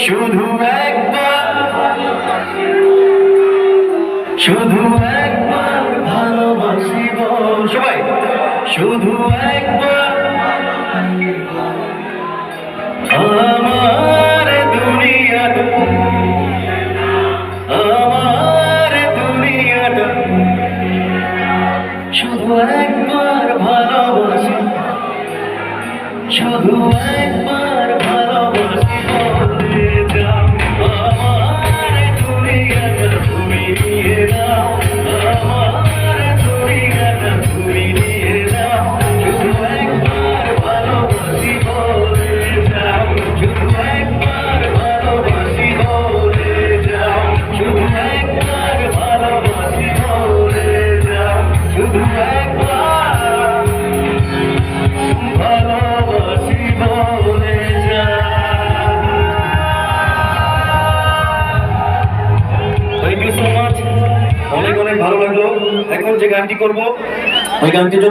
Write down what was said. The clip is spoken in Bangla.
শুধু একবার, শুধু একবার ভালোবাসিব সবাই, শুধু একবার আমার দুনিয়াটা, আমার দুনিয়াটা শুধু একবার ভালোবাসি, শুধু একবার ভালোবাসি বলে যাও। আমার দুনিয়াটা তুমি নিয়ে নাও, আমার দুনিয়াটা তুমি নিয়ে নাও, শুধু একবার ভালোবাসি বলে যাও, শুধু একবার ভালোবাসি বলে যাও, শুধু একবার ভালোবাসি বলে যাও, শুধু একবার ভালোবাসি বলে যাও। থ্যাংক ইউ সো মাচ, অনেক অনেক ভালো লাগলো। এখন যে গানটি করবো ওই গানটির জন্য